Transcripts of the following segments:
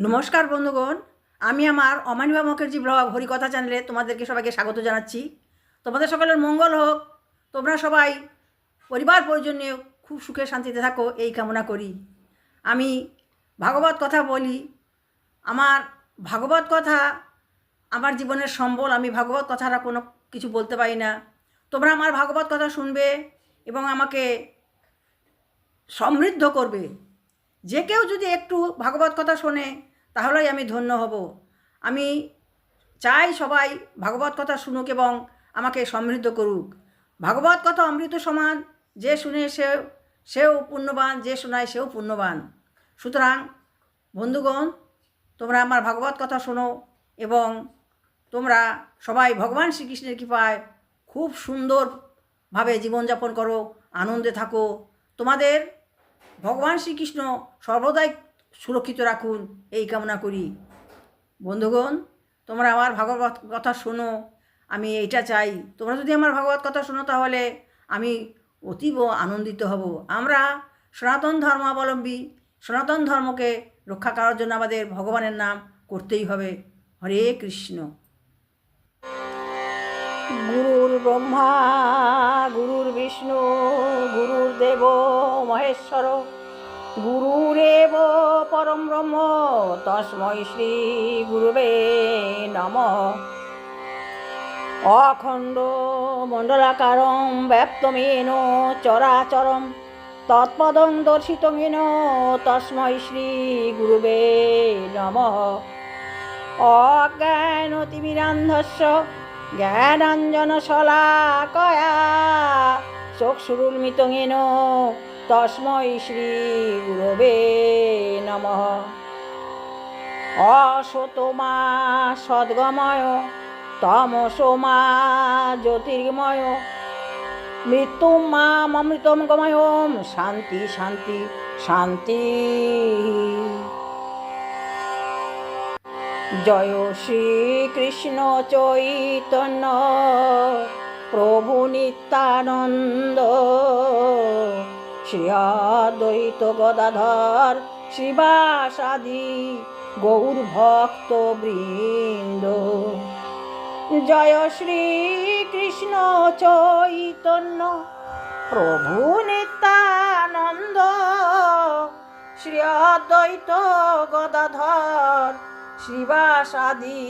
নমস্কার বন্ধুগণ, আমি আমার অমানিবা মুখার্জি ব্লগ হরিকথা চ্যানেলে তোমাদেরকে সবাইকে স্বাগত জানাচ্ছি। তোমাদের সকলের মঙ্গল হোক, তোমরা সবাই পরিবার পরিজন নিয়ে খুব সুখে শান্তিতে থাকো এই কামনা করি। আমি ভাগবত কথা বলি। আমার ভাগবত কথা আমার জীবনের সম্বল। আমি ভাগবত কথাটা কোনো কিছু বলতে পারি না। তোমরা আমার ভাগবত কথা শুনবে এবং আমাকে সমৃদ্ধ করবে। যে কেউ যদি একটু ভাগবত কথা শোনে তাহলেই আমি ধন্য হব। আমি চাই সবাই ভাগবত কথা শুনুক এবং আমাকে সমৃদ্ধ করুক। ভাগবত কথা অমৃত সমান, যে শুনে সেও পুণ্যবান, যে শোনায় সেও পুণ্যবান। সুতরাং বন্ধুগণ, তোমরা আমার ভাগবত কথা শোনো এবং তোমরা সবাই ভগবান শ্রীকৃষ্ণের কৃপায় খুব সুন্দরভাবে জীবনযাপন করো, আনন্দে থাকো। তোমাদের ভগবান শ্রীকৃষ্ণ সর্বদাই সুরক্ষিত রাখুন এই কামনা করি। বন্ধুগণ, তোমরা আমার ভাগবত কথা শোনো, আমি এইটা চাই। তোমরা যদি আমার ভাগবত কথা শোনো তাহলে আমি অতীব আনন্দিত হব। আমরা সনাতন ধর্মাবলম্বী, সনাতন ধর্মকে রক্ষা করার জন্য আমাদের ভগবানের নাম করতেই হবে। হরে কৃষ্ণ। গুরুর ব্রহ্মা গুরুর বিষ্ণু গুরুর্দেব মহেশ্বর গুরুরেব পরম ব্রহ্ম তস্मै শ্রী গুরুবে নমঃ। অখণ্ড মণ্ডলাকারং ব্যাপ্তমেন চরাচরম তৎপদং দর্শিতমেন তস্मै শ্রী গুরুবে নমঃ। অজ্ঞানতিমিরান্ধস্য জ্ঞানাঞ্জনশলাকয়া চক্ষুरुन्मिलितं তস্मै শ্রী গুরবে নমঃ। অসতোমা সদ্গময় তমসোমা জ্যোতির্গময় মৃত্যুম মামৃতম গময় শান্তি শান্তি শান্তি। জয় শ্রীকৃষ্ণ চৈতন্য প্রভু নিত্যানন্দ শ্রী অদ্বৈত গদাধর শ্রীবাসাদি গৌর ভক্ত বৃন্দ। জয় শ্রীকৃষ্ণ চৈতন্য প্রভু নিত্যানন্দ শ্রী অদ্বৈত গদাধর শ্রীবাসাদি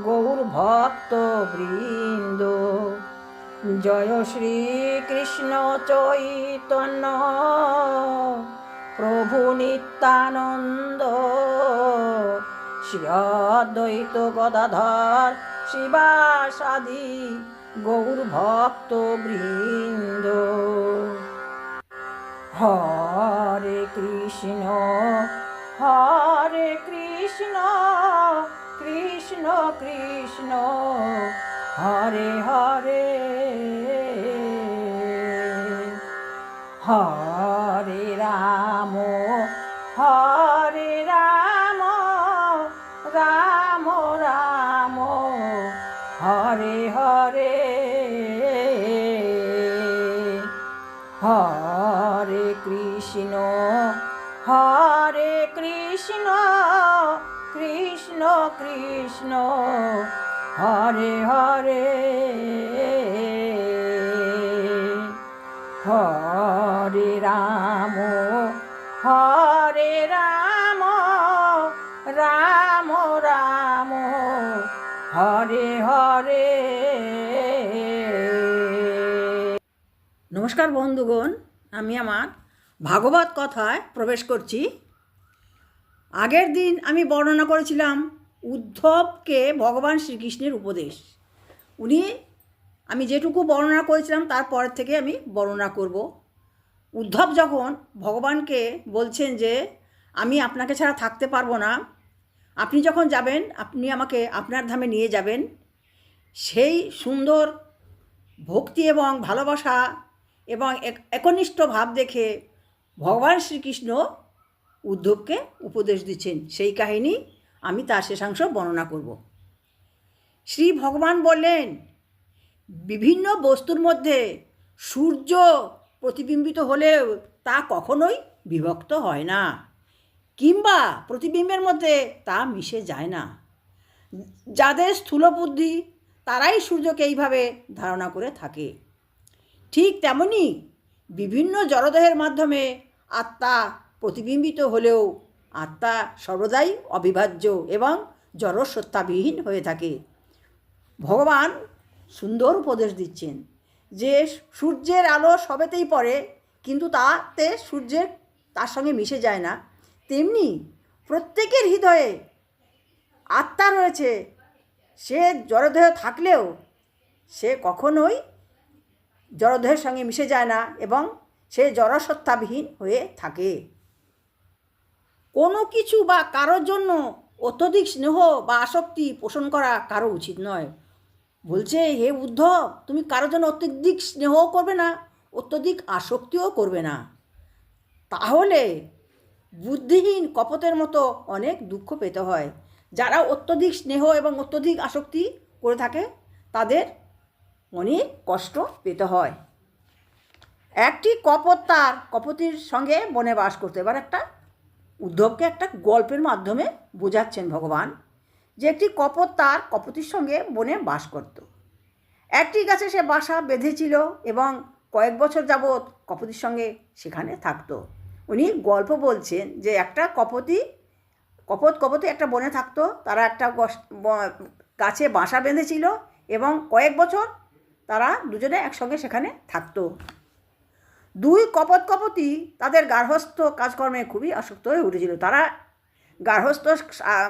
গৌর ভক্ত বৃন্দ। জয় শ্রীকৃষ্ণ চৈতন্য প্রভু নিত্যানন্দ শ্রী অদ্বৈত গদাধর শ্রীবাসাদি গৌর ভক্ত বৃন্দ। হরে কৃষ্ণ হরে কৃষ্ণ কৃষ্ণ কৃষ্ণ হরে হরে হরে রাম রাম রাম হরে হরে হরে কৃষ্ণ কৃষ্ণ কৃষ্ণ হরে হরে হরে রাম রাম রাম হরে হরে। নমস্কার বন্ধুগণ, আমি আমার ভাগবত কথায় প্রবেশ করছি। আগের দিন আমি বর্ণনা করেছিলাম উদ্ধবকে ভগবান শ্রীকৃষ্ণের উপদেশ। আমি যেটুকু বর্ণনা করেছিলাম তারপর থেকে আমি বর্ণনা করব। উদ্ধব যখন ভগবানকে বলছেন যে আমি আপনাকে ছাড়া থাকতে পারবো না, আপনি যখন যাবেন আপনি আমাকে আপনার ধামে নিয়ে যাবেন, সেই সুন্দর ভক্তি এবং ভালোবাসা এবং একনিষ্ঠ ভাব দেখে ভগবান শ্রীকৃষ্ণ উদ্ধবকে উপদেশ দিচ্ছেন। সেই কাহিনী আমি তার শেষাংশ বর্ণনা করব। শ্রী ভগবান বললেন, বিভিন্ন বস্তুর মধ্যে সূর্য প্রতিবিম্বিত হলেও তা কখনোই বিভক্ত হয় না, কিংবা প্রতিবিম্বের মধ্যে তা মিশে যায় না। যাদের স্থূল বুদ্ধি তারাই সূর্যকে এইভাবে ধারণা করে থাকে। ঠিক তেমনি বিভিন্ন জড়দেহের মাধ্যমে আত্মা প্রতিবিম্বিত হলেও আত্মা সর্বদাই অবিভাজ্য এবং জড়সত্তাবিহীন হয়ে থাকে। ভগবান সুন্দর উপদেশ দিচ্ছেন যে সূর্যের আলো সবেতেই পড়ে, কিন্তু তাতে সূর্যের তার সঙ্গে মিশে যায় না। তেমনি প্রত্যেকের হৃদয়ে আত্মা রয়েছে, সে জড়দেহ থাকলেও সে কখনোই জড়দেহের সঙ্গে মিশে যায় না এবং সে জড়সত্তাবিহীন হয়ে থাকে। কোনো কিছু বা কারোর জন্য অত্যধিক স্নেহ বা আসক্তি পোষণ করা কারো উচিত নয়। বলছে, হে উদ্ধব, তুমি কারোর জন্য অত্যধিক স্নেহও করবে না, অত্যধিক আসক্তিও করবে না। তাহলে বুদ্ধিহীন কপটের মতো অনেক দুঃখ পেতে হয়। যারা অত্যধিক স্নেহ এবং অত্যধিক আসক্তি করে থাকে তাদের অনেক কষ্ট পেতে হয়। একটি কপট তার কপতির সঙ্গে বনে বাস করতে, এবার একটা উদ্ধবকে একটা গল্পের মাধ্যমে বোঝাচ্ছেন ভগবান যে একটি কপট তার কপতির সঙ্গে বনে বাস করত। একটি গাছে সে বাসা বেঁধেছিল এবং কয়েক বছর যাবৎ কপতির সঙ্গে সেখানে থাকতো। উনি গল্প বলছেন যে একটা কপতি একটা বনে থাকতো, তারা একটা গাছে বাসা বেঁধেছিল এবং কয়েক বছর তারা দুজনে একসঙ্গে সেখানে থাকতো। দুই কপতি তাদের গার্হস্থ্য কাজকর্মে খুবই আসক্ত হয়ে উঠেছিল। তারা গার্হস্থ্য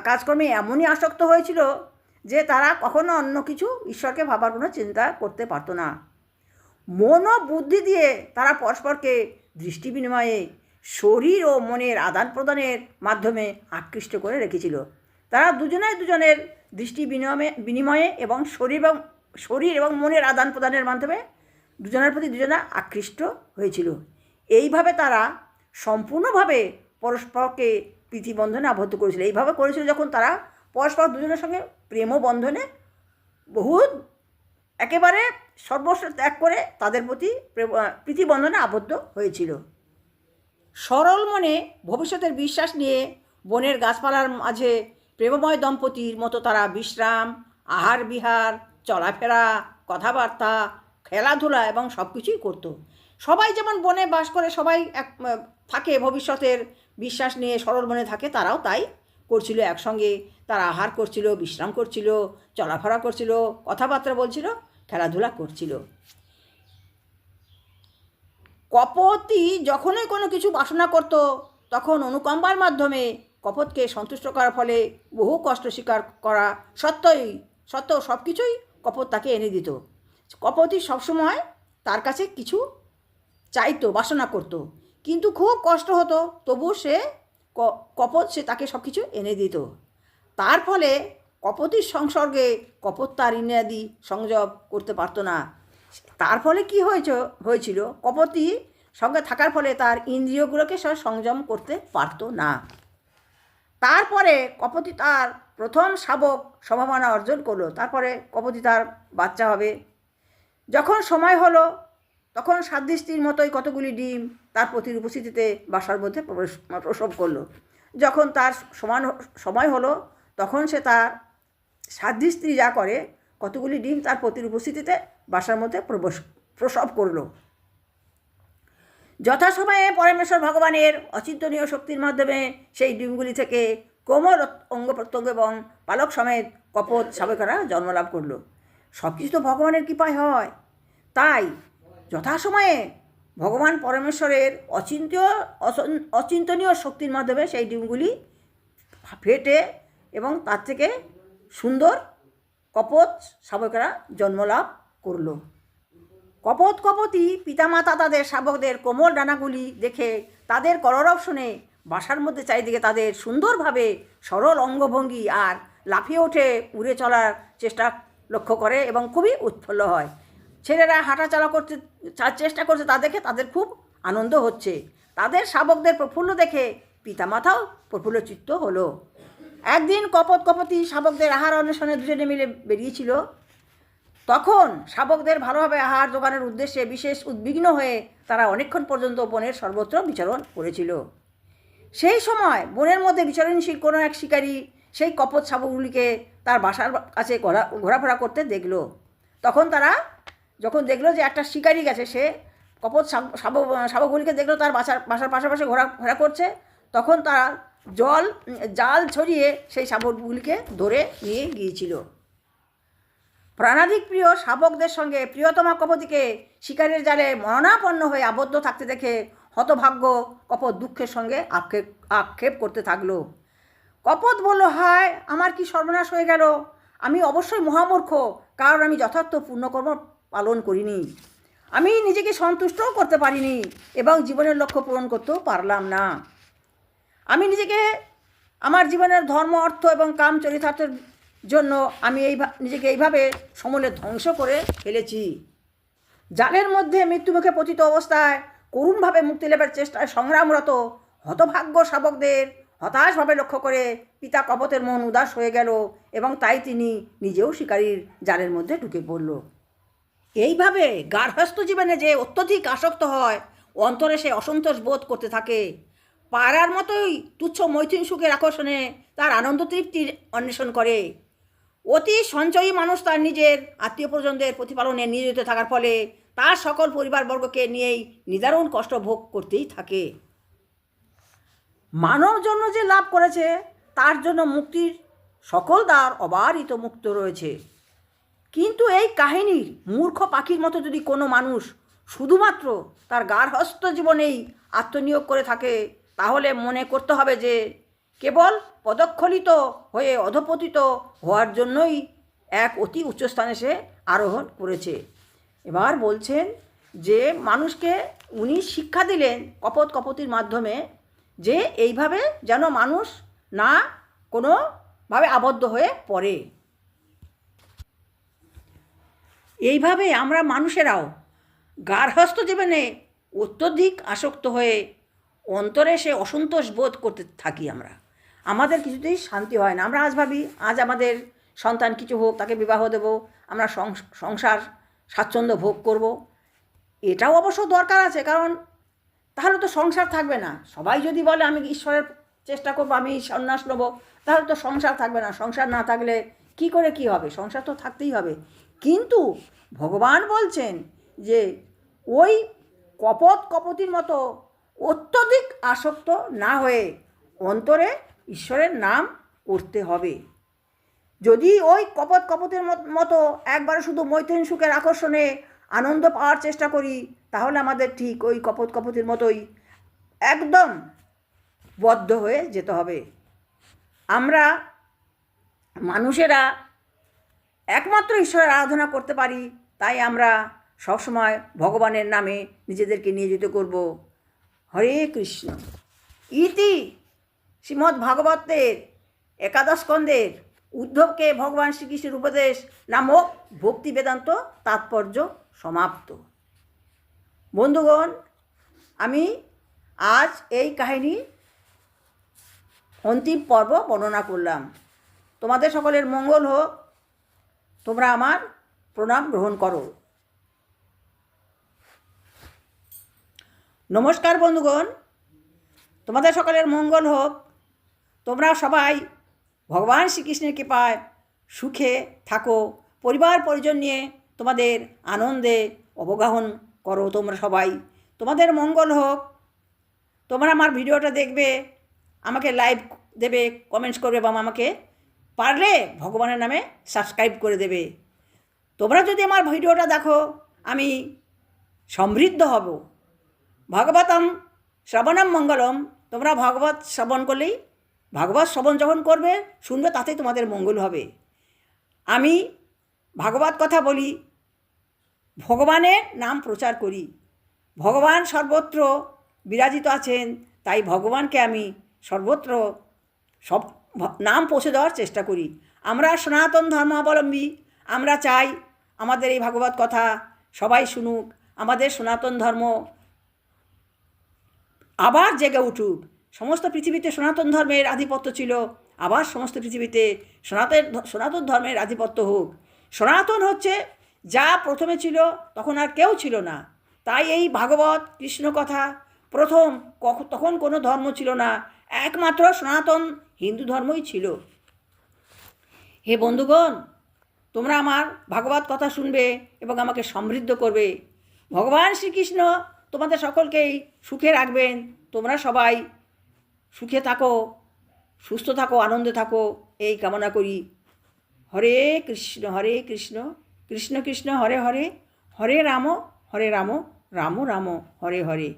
কাজকর্মে এমনই আসক্ত হয়েছিল যে তারা কখনো অন্য কিছু ঈশ্বরকে ভাবার কোনো চিন্তা করতে পারতো না। মন ও বুদ্ধি দিয়ে তারা পরস্পরকে দৃষ্টি বিনিময়ে, শরীর ও মনের আদান প্রদানের মাধ্যমে আকৃষ্ট করে রেখেছিল। তারা দুজনের দৃষ্টি বিনিময়ে এবং শরীর এবং মনের আদান প্রদানের মাধ্যমে দুজনের প্রতি দুজনে আকৃষ্ট হয়েছিল। এইভাবে তারা সম্পূর্ণভাবে পরস্পরকে প্রীতিবন্ধনে আবদ্ধ করেছিল। এইভাবে করেছিল যখন তারা পরস্পর দুজনের সঙ্গে প্রেম বন্ধনে একেবারে সর্বস্ব ত্যাগ করে তাদের প্রতি প্রীতিবন্ধনে আবদ্ধ হয়েছিল। সরল মনে ভবিষ্যতের বিশ্বাস নিয়ে বনের গাছপালার মাঝে প্রেমময় দম্পতির মতো তারা বিশ্রাম, আহার বিহার, চলাফেরা, কথাবার্তা, খেলাধুলা এবং সব কিছুই করত। সবাই যেমন বনে বাস করে সবাই থাকে ভবিষ্যতের বিশ্বাস নিয়ে সরল মনে থাকে, তারাও তাই করছিল। একসঙ্গে তারা আহার করছিল, বিশ্রাম করছিল, চলাফেরা করছিল, কথাবার্তা বলছিল, খেলাধুলা করছিল। কপতি যখনই কোনো কিছু বাসনা করত তখন অনুকম্পার মাধ্যমে কপটকে সন্তুষ্ট করার ফলে বহু কষ্ট স্বীকার করা সত্ত্বেও সব কিছুই কপট তাকে এনে দিত। কপতি সবসময় তার কাছে কিছু চাইতো, বাসনা করত, কিন্তু খুব কষ্ট হতো, তবু কপট তাকে সব কিছু এনে দিত। তার ফলে কপতির সংসর্গে কপট তার ইন্দ্রিয়াদি সংযম করতে পারতো না। তার ফলে কি হয়েছিল, কপতি সঙ্গে থাকার ফলে তার ইন্দ্রিয়গুলোকে সে সংযম করতে পারতো না। তারপরে কপতি তার প্রথম শাবক সম্ভাবনা অর্জন করলো। তারপরে কপতি তার বাচ্চা হবে। যখন সময় হলো তখন সাধ্বী স্ত্রীর মতোই কতগুলি ডিম তার পতির উপস্থিতিতে বাসার মধ্যে প্রসব করলো। যখন তার সময় হলো তখন সে তার সাধ্বী স্ত্রী যা করে, কতগুলি ডিম তার পতির উপস্থিতিতে বাসার মধ্যে প্রসব করলো। যথাসময়ে পরমেশ্বর ভগবানের অচিন্তনীয় শক্তির মাধ্যমে সেই ডিমগুলি থেকে কোমল অঙ্গ প্রত্যঙ্গ এবং পালক সমেত কপট শাবকেরা জন্মলাভ করলো। সব কিছু তো ভগবানের কৃপায় হয়। তাই যথাসময়ে ভগবান পরমেশ্বরের অচিন্তনীয় শক্তির মাধ্যমে সেই ডিমগুলি ফেটে এবং তার থেকে সুন্দর কপট শাবকেরা জন্মলাভ করলো। কপতি পিতামাতা তাদের শাবকদের কোমল ডানাগুলি দেখে তাদের কলরব শুনে বাসার মধ্যে চারিদিকে তাদের সুন্দরভাবে সরল অঙ্গভঙ্গি আর লাফিয়ে ওঠে উড়ে চলার চেষ্টা লক্ষ্য করে এবং খুবই উৎফুল্ল হয়। ছেলেরা হাঁটা চলা করতে চেষ্টা করছে, তা দেখে তাদের খুব আনন্দ হচ্ছে। তাদের শাবকদের প্রফুল্ল দেখে পিতামাতাও প্রফুল্লচিত্ত হলো। একদিন কপতি শাবকদের আহার অন্বেষণে দুজনে মিলে বেরিয়েছিল। তখন শাবকদের ভালোভাবে আহার জোগানোর উদ্দেশ্যে বিশেষ উদ্বিগ্ন হয়ে তারা অনেকক্ষণ পর্যন্ত বনের সর্বত্র বিচরণ করেছিল। সেই সময় বনের মধ্যে বিচরণশীল কোনো এক শিকারী সেই কপোত শাবকগুলিকে তার বাসার কাছে ঘোরাফেরা করতে দেখল। তখন তারা যখন দেখলো যে একটা শিকারী গেছে, সে কপোত শাবকগুলিকে দেখলো তার বাসার পাশাপাশি ঘোরা করছে, তখন তারা জাল ছড়িয়ে সেই শাবকগুলিকে ধরে নিয়ে গিয়েছিল। প্রাণাধিক প্রিয় শাবকদের সঙ্গে প্রিয়তমা কপোতীকে শিকারের জালে মরণাপন্ন হয়ে আবদ্ধ থাকতে দেখে হতভাগ্য কপোত দুঃখের সঙ্গে আক্ষেপ করতে থাকলো। কপোত বলল, হায়, আমার কি সর্বনাশ হয়ে গেল! আমি অবশ্যই মহামূর্খ, কারণ আমি যথার্থ পুণ্যকর্ম পালন করিনি। আমি নিজেকে সন্তুষ্টও করতে পারিনি এবং জীবনের লক্ষ্য পূরণ করতেও পারলাম না। আমি আমার জীবনের ধর্ম, অর্থ এবং কাম চরিতার্থের জন্য আমি নিজেকে এইভাবে সমূলে ধ্বংস করে ফেলেছি। জালের মধ্যে মৃত্যুমুখে পতিত অবস্থায় করুণভাবে মুক্তি লাভের চেষ্টায় সংগ্রামরত হতভাগ্য শাবকদের হতাশভাবে লক্ষ্য করে পিতা কপোতের মন উদাস হয়ে গেল এবং তাই তিনি নিজেও শিকারীর জালের মধ্যে ঢুকে পড়ল। এইভাবে গার্হস্থ্য জীবনে যে অত্যধিক আসক্ত হয়, অন্তরে সে অসন্তোষ বোধ করতে থাকে। পাড়ার মতোই তুচ্ছ মৈথুন সুখের আকর্ষণে তার আনন্দ তৃপ্তির অন্বেষণ করে। অতি সঞ্চয়ী মানুষ তার নিজের আত্মীয় পরিজনদের প্রতিপালনে নিয়োজিত থাকার ফলে তার সকল পরিবারবর্গকে নিয়েই নিদারুণ কষ্ট ভোগ করতেই থাকে। মানব জন্ম যে লাভ করেছে তার জন্য মুক্তির সকল দ্বার অবারিত মুক্ত রয়েছে। কিন্তু এই কাহিনীর মূর্খ পাখির মতো যদি কোনো মানুষ শুধুমাত্র তার গার্হস্থ্য জীবনেই আত্মনিয়োগ করে থাকে, তাহলে মনে করতে হবে যে কেবল পদস্খলিত হয়ে অধপতিত হওয়ার জন্যই এক অতি উচ্চস্থানে সে আরোহণ করেছে। এবার বলছেন যে মানুষকে উনি শিক্ষা দিলেন কপোতির মাধ্যমে যে এইভাবে যেন মানুষ না কোনোভাবে আবদ্ধ হয়ে পড়ে। এইভাবে আমরা মানুষেরাও গার্হস্থ্য জীবনে অত্যধিক আসক্ত হয়ে অন্তরে সে অসন্তোষ বোধ করতে থাকি। আমাদের কিছুতেই শান্তি হয় না। আমরা আজ ভাবি আজ আমাদের সন্তান কিছু হোক, তাকে বিবাহ দেব, আমরা সংসার স্বাচ্ছন্দ্য ভোগ করব। এটাও অবশ্য দরকার আছে, কারণ তাহলে তো সংসার থাকবে না। সবাই যদি বলে আমি ঈশ্বরের চেষ্টা করবো, আমি সন্ন্যাস নেবো, তাহলে তো সংসার থাকবে না। সংসার না থাকলে কি করে কি হবে? সংসার তো থাকতেই হবে। কিন্তু ভগবান বলছেন যে ওই কপোতির মতো অত্যধিক আসক্ত না হয়ে অন্তরে ঈশ্বরের নাম করতে হবে। যদি ওই কপোতের মতো একবারে শুধু মৈথুন সুখের আকর্ষণে আনন্দ পাওয়ার চেষ্টা করি, তাহলে আমাদের ঠিক ওই কপোতির মতোই একদম বদ্ধ হয়ে যেতে হবে। আমরা মানুষেরা একমাত্র ঈশ্বরের আরাধনা করতে পারি, তাই আমরা সবসময় ভগবানের নামে নিজেদেরকে নিয়োজিত করব। হরে কৃষ্ণ। ইতি শ্রীমদ্ ভাগবতের একাদশ স্কন্ধের উদ্ধবকে ভগবান শ্রীকৃষ্ণের উপদেশ নামক ভক্তি বেদান্ত তাৎপর্য সমাপ্ত। বন্ধুগণ, আমি আজ এই কাহিনী অন্তিম পর্ব বর্ণনা করলাম। তোমাদের সকলের মঙ্গল হোক। তোমরা আমার প্রণাম গ্রহণ করো। নমস্কার বন্ধুগণ, তোমাদের সকলের মঙ্গল হোক। তোমরা সবাই ভগবান শ্রীকৃষ্ণের কৃপায় সুখে থাকো, পরিবার পরিজন নিয়ে তোমাদের আনন্দে অবগাহন করো। তোমরা সবাই, তোমাদের মঙ্গল হোক। তোমরা আমার ভিডিওটা দেখবে, আমাকে লাইক দেবে, কমেন্টস করবে, বা আমাকে পারলে ভগবানের নামে সাবস্ক্রাইব করে দেবে। তোমরা যদি আমার ভিডিওটা দেখো, আমি সমৃদ্ধ হব। ভাগবতম শ্রবণম মঙ্গলম। তোমরা ভাগবত শ্রবণ করলেই, ভাগবত শ্রবণ যখন করবে, শুনবে, তাতেই তোমাদের মঙ্গল হবে। আমি ভাগবত কথা বলি, ভগবানের নাম প্রচার করি। ভগবান সর্বত্র বিরাজিত আছেন, তাই ভগবানকে আমি সর্বত্র সব নাম পৌঁছে দেওয়ার চেষ্টা করি। আমরা সনাতন ধর্মাবলম্বী, আমরা চাই আমাদের এই ভাগবত কথা সবাই শুনুক, আমাদের সনাতন ধর্ম আবার জেগে উঠুক। সমস্ত পৃথিবীতে সনাতন ধর্মের আধিপত্য ছিল, আবার সমস্ত পৃথিবীতে সনাতন ধর্মের আধিপত্য হোক। সনাতন হচ্ছে যা প্রথমে ছিল, তখন আর কেউ ছিল না। তাই এই ভাগবত কৃষ্ণ কথা প্রথম, তখন কোনো ধর্ম ছিল না, একমাত্র সনাতন হিন্দু ধর্মই ছিল। হে বন্ধুগণ, তোমরা আমার ভাগবত কথা শুনবে এবং আমাকে সমৃদ্ধ করবে। ভগবান শ্রীকৃষ্ণ তোমাদের সকলকেই সুখে রাখবেন। তোমরা সবাই সুখে থাকো, সুস্থ থাকো, আনন্দে থাকো, এই কামনা করি। হরে কৃষ্ণ কৃষ্ণ কৃষ্ণ হরে হরে, হরে রাম রাম রাম হরে হরে।